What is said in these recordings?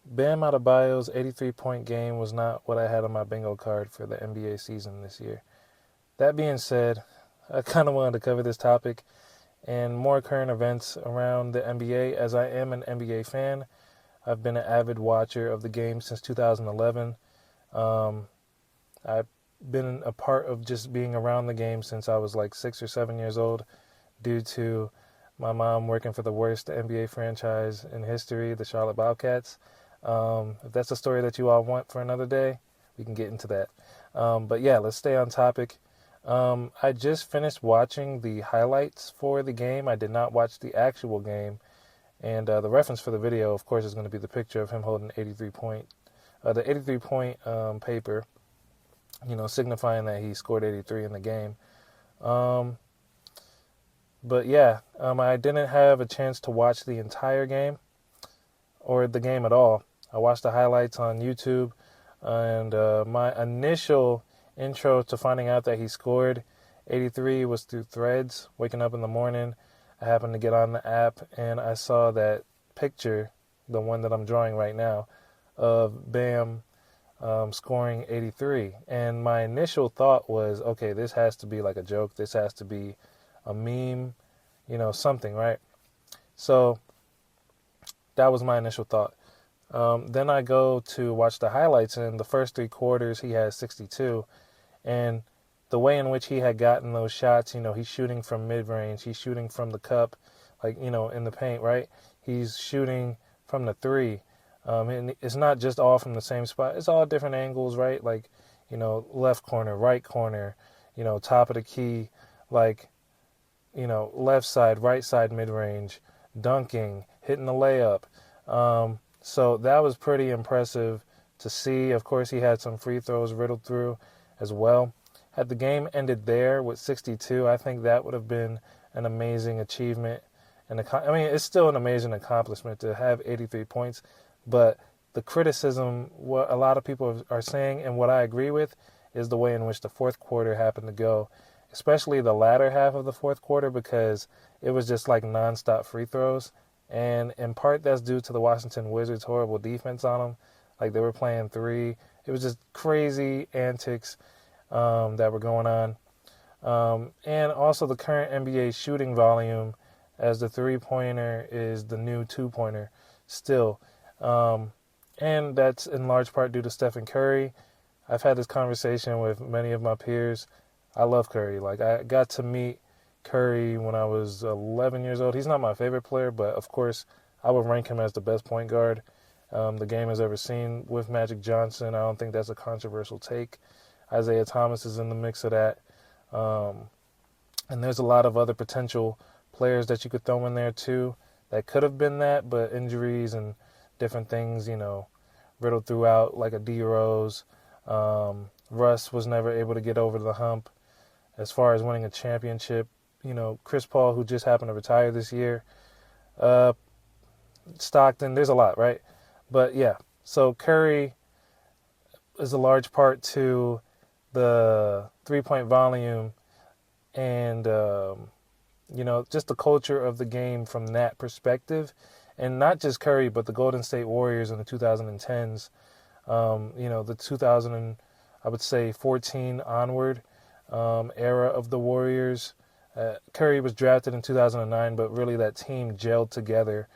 Bam Adebayo's 83-point game was not what I had on my bingo card for the NBA season this year. That being said, I kind of wanted to cover this topic and more current events around the NBA as I am an NBA fan. I've been an avid watcher of the game since 2011. Um, I've been a part of just being around the game since I was like 6 or 7 years old due to my mom working for the worst NBA franchise in history, the Charlotte Bobcats. If that's a story that you all want for another day, we can get into that. But yeah, let's stay on topic. I just finished watching the highlights for the game. I did not watch the actual game, and the reference for the video, of course, is going to be the picture of him holding the 83 point paper, signifying that he scored 83 in the game. Um, but yeah, I didn't have a chance to watch the entire game or the game at all. I watched the highlights on YouTube, and my initial intro to finding out that he scored 83 was through threads. Waking up in the morning, I happened to get on the app, and I saw that picture, the one that I'm drawing right now, of Bam scoring 83. And my initial thought was, okay, this has to be like a joke. This has to be a meme, something, right? So that was my initial thought. Then I go to watch the highlights, and the first three quarters he has 62, and the way in which he had gotten those shots, he's shooting from mid-range, he's shooting from the cup, like, in the paint, right? He's shooting from the three, and it's not just all from the same spot. It's all different angles, right? Like, left corner, right corner, top of the key, like, left side, right side, mid-range, dunking, hitting the layup. So that was pretty impressive to see. Of course, he had some free throws riddled through as well. Had the game ended there with 62, I think that would have been an amazing achievement. And it's still an amazing accomplishment to have 83 points. But the criticism, what a lot of people are saying, and what I agree with, is the way in which the fourth quarter happened to go, especially the latter half of the fourth quarter, because it was just like nonstop free throws. And in part, that's due to the Washington Wizards' horrible defense on them. Like, they were playing three. It was just crazy antics that were going on. And also the current NBA shooting volume, as the three-pointer is the new two-pointer still. And that's in large part due to Stephen Curry. I've had this conversation with many of my peers. I love Curry. Like, I got to meet Curry when I was 11 years old. He's not my favorite player, but of course, I would rank him as the best point guard the game has ever seen with Magic Johnson. I don't think that's a controversial take. Isaiah Thomas is in the mix of that. And there's a lot of other potential players that you could throw in there too that could have been that, but injuries and different things, riddled throughout, like a D Rose. Russ was never able to get over the hump as far as winning a championship. Chris Paul, who just happened to retire this year. Stockton, there's a lot, right? But yeah, so Curry is a large part to the three-point volume and, just the culture of the game from that perspective. And not just Curry, but the Golden State Warriors in the 2010s, the 2000, I would say 14 onward era of the Warriors. Curry was drafted in 2009, but really that team gelled together.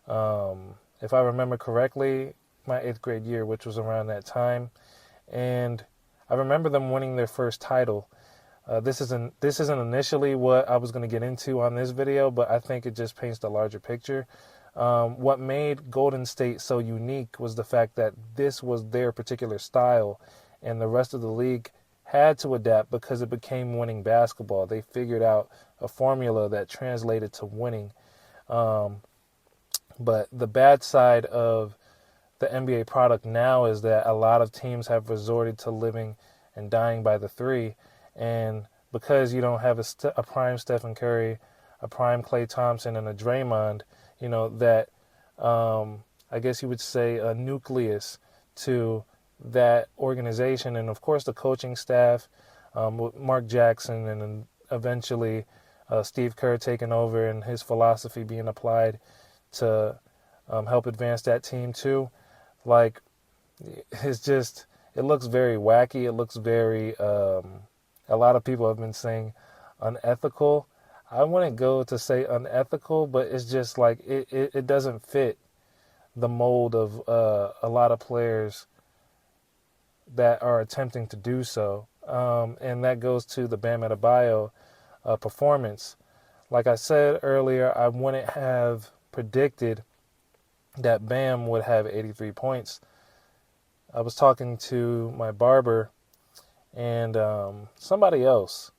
If I remember correctly, my 8th grade year, which was around that time. And I remember them winning their first title. This isn't initially what I was going to get into on this video, but I think it just paints the larger picture. What made Golden State so unique was the fact that this was their particular style, and the rest of the league had to adapt because it became winning basketball. They figured out a formula that translated to winning. But the bad side of the NBA product now is that a lot of teams have resorted to living and dying by the three. And because you don't have a prime Stephen Curry, a prime Klay Thompson, and a Draymond, that I guess you would say a nucleus to that organization. And of course the coaching staff, with Mark Jackson and then eventually Steve Kerr taking over and his philosophy being applied to help advance that team too. Like, it looks very wacky. It looks very, a lot of people have been saying unethical. I wouldn't go to say unethical, but it's just like it doesn't fit the mold of a lot of players that are attempting to do so. And that goes to the Bam Adebayo performance. Like I said earlier, I wouldn't have predicted that Bam would have 83 points. I was talking to my barber and somebody else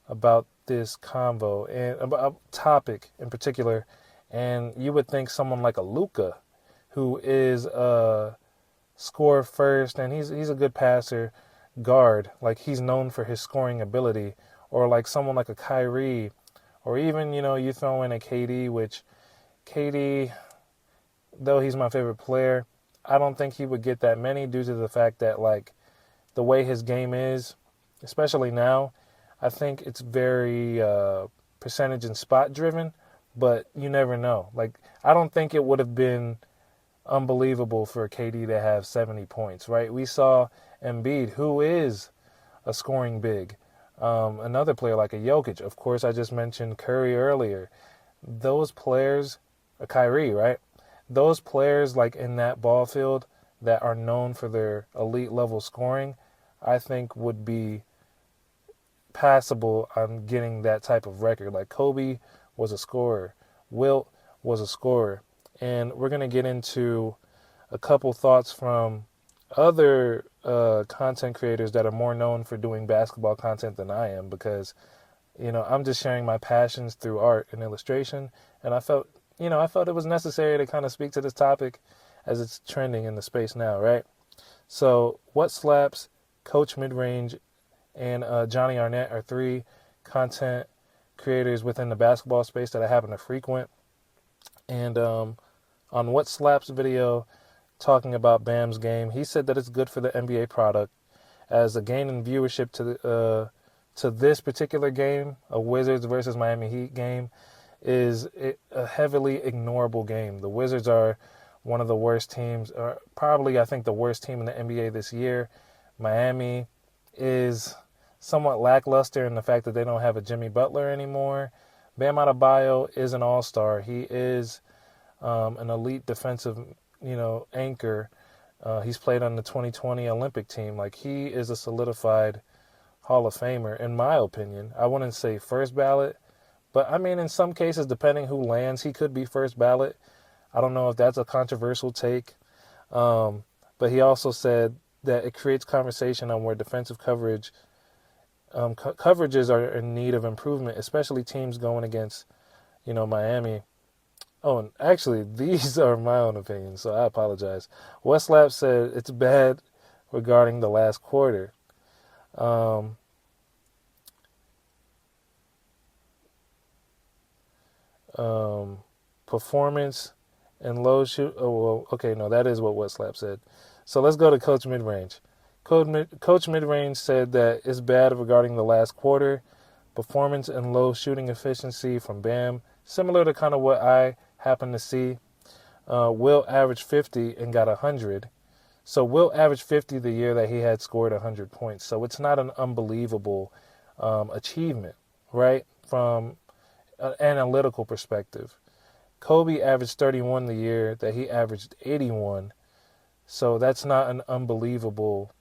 about this convo and about a topic in particular, and you would think someone like a Luka, who is a score first and he's a good passer, guard, like he's known for his scoring ability, or like someone like a Kyrie, or even you throw in a KD, which KD, though he's my favorite player, I don't think he would get that many due to the fact that like the way his game is, especially now, I think it's very percentage and spot driven, but you never know. Like, I don't think it would have been unbelievable for KD to have 70 points, right? We saw Embiid, who is a scoring big. Another player like a Jokic. Of course, I just mentioned Curry earlier. Those players, Kyrie, right? Those players like in that ball field that are known for their elite level scoring, I think would be passable on getting that type of record. Like Kobe was a scorer. Wilt was a scorer. And we're going to get into a couple thoughts from other content creators that are more known for doing basketball content than I am, because, I'm just sharing my passions through art and illustration. And I felt it was necessary to kind of speak to this topic as it's trending in the space now, right? So, What Slaps, Coach Midrange, and Johnny Arnett are three content creators within the basketball space that I happen to frequent. And on What Slaps video, talking about Bam's game, he said that it's good for the NBA product, as a gain in viewership to this particular game, a Wizards versus Miami Heat game, is a heavily ignorable game. The Wizards are one of the worst teams, or probably I think the worst team in the NBA this year. Miami is somewhat lackluster in the fact that they don't have a Jimmy Butler anymore. Bam Adebayo is an all-star. He is an elite defensive, anchor. He's played on the 2020 Olympic team. Like, he is a solidified Hall of Famer, in my opinion. I wouldn't say first ballot, but I mean, in some cases, depending who lands, he could be first ballot. I don't know if that's a controversial take. But he also said that it creates conversation on where defensive coverages are in need of improvement, especially teams going against, Miami. Oh, and actually, these are my own opinions, so I apologize. Westlap said it's bad regarding the last quarter. Performance and low shoot. Oh, well, okay, no, that is what Westlap said. So let's go to Coach Midrange. Coach Midrange said that it's bad regarding the last quarter. Performance and low shooting efficiency from Bam, similar to kind of what I happen to see. Will averaged 50 and got 100. So Will averaged 50 the year that he had scored 100 points. So it's not an unbelievable achievement, right, from an analytical perspective. Kobe averaged 31 the year that he averaged 81. So that's not an unbelievable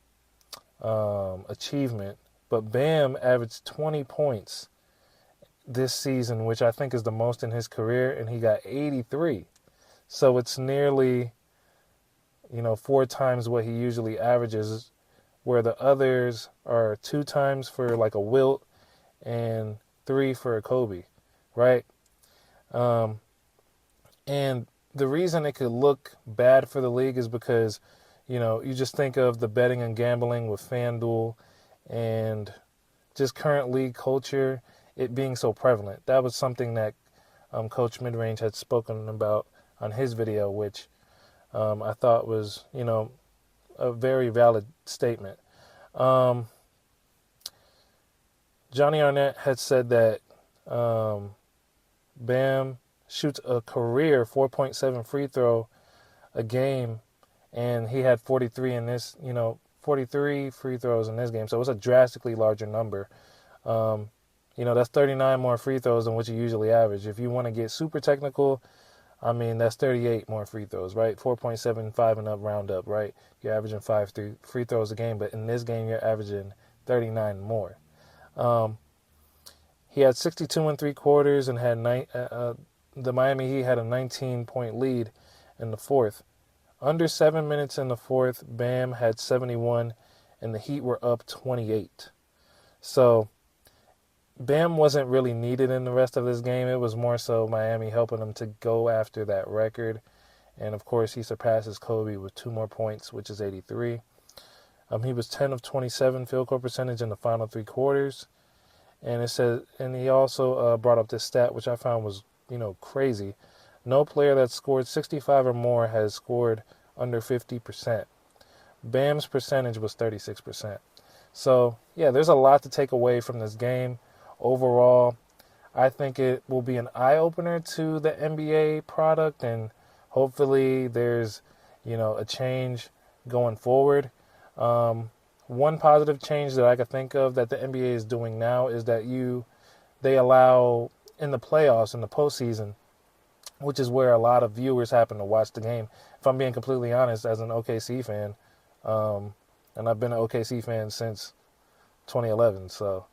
achievement. But Bam averaged 20 points this season, which I think is the most in his career, and he got 83. So it's nearly, 4 times what he usually averages, where the others are 2 times for like a Wilt and 3 for a Kobe, right? And the reason it could look bad for the league is because, you just think of the betting and gambling with FanDuel and just current league culture, it being so prevalent. That was something that Coach Midrange had spoken about on his video, which I thought was, a very valid statement. Johnny Arnett had said that Bam shoots a career 4.7 free throw a game, and he had 43 in this, 43 free throws in this game. So it was a drastically larger number. That's 39 more free throws than what you usually average. If you want to get super technical, I mean, that's 38 more free throws, right? 4.75 and up, round up, right? You're averaging 3 free throws a game, but in this game, you're averaging 39 more. He had 62 and 3/4 and had the Miami Heat had a 19-point lead in the fourth. Under 7 minutes in the fourth, Bam had 71, and the Heat were up 28. So Bam wasn't really needed in the rest of this game. It was more so Miami helping him to go after that record. And, of course, he surpasses Kobe with 2 more points, which is 83. He was 10 of 27 field goal percentage in the final 3/4. And he also brought up this stat, which I found was, crazy. No player that scored 65 or more has scored under 50%. Bam's percentage was 36%. So, yeah, there's a lot to take away from this game. Overall, I think it will be an eye-opener to the NBA product, and hopefully there's, a change going forward. One positive change that I could think of that the NBA is doing now is that they allow in the playoffs, in the postseason, which is where a lot of viewers happen to watch the game. If I'm being completely honest, as an OKC fan, and I've been an OKC fan since 2011, so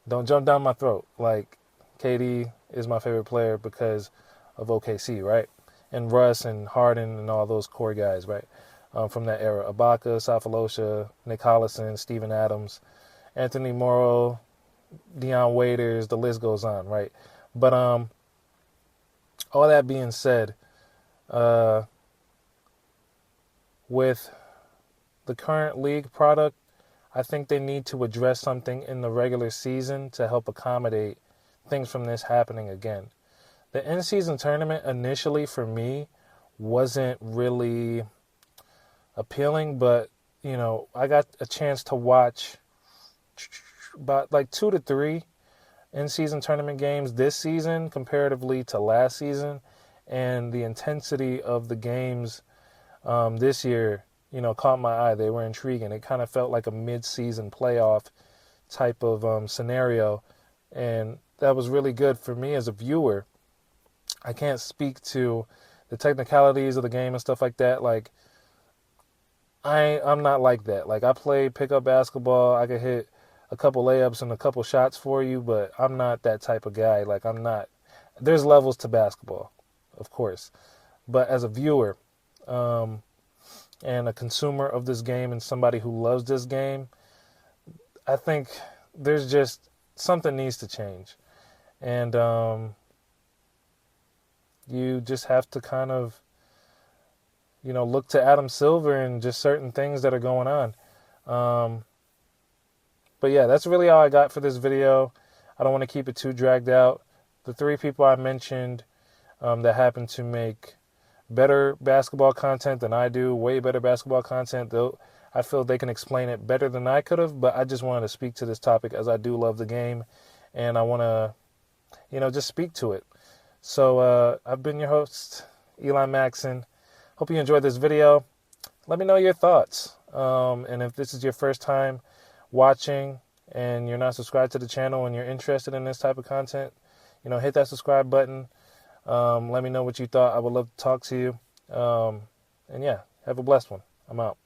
don't jump down my throat. Like, KD is my favorite player because of OKC, right? And Russ and Harden and all those core guys, right? From that era. Ibaka, Safalosha, Nick Collison, Steven Adams, Anthony Morrow, Deion Waiters, the list goes on, right? But all that being said, with the current league product, I think they need to address something in the regular season to help accommodate things from this happening again. The in-season tournament initially for me wasn't really appealing, but, I got a chance to watch about like 2 to 3 in-season tournament games this season comparatively to last season, and the intensity of the games this year, caught my eye. They were intriguing. It kind of felt like a mid-season playoff type of scenario, and that was really good for me as a viewer. I can't speak to the technicalities of the game and stuff like that. Like, I'm not like that. Like, I play pickup basketball. I can hit a couple layups and a couple shots for you, but I'm not that type of guy. Like, I'm not. There's levels to basketball, of course. But as a viewer and a consumer of this game and somebody who loves this game, I think there's just something needs to change. And you just have to kind of, look to Adam Silver and just certain things that are going on. But yeah, that's really all I got for this video. I don't want to keep it too dragged out. The 3 people I mentioned that happen to make better basketball content than I do, way better basketball content, though I feel they can explain it better than I could have, but I just wanted to speak to this topic as I do love the game, and I want to, just speak to it. So I've been your host, Eli Maxson. Hope you enjoyed this video. Let me know your thoughts. And if this is your first time watching and you're not subscribed to the channel and you're interested in this type of content, hit that subscribe button. Let me know what you thought. I would love to talk to you. And yeah, have a blessed one. I'm out.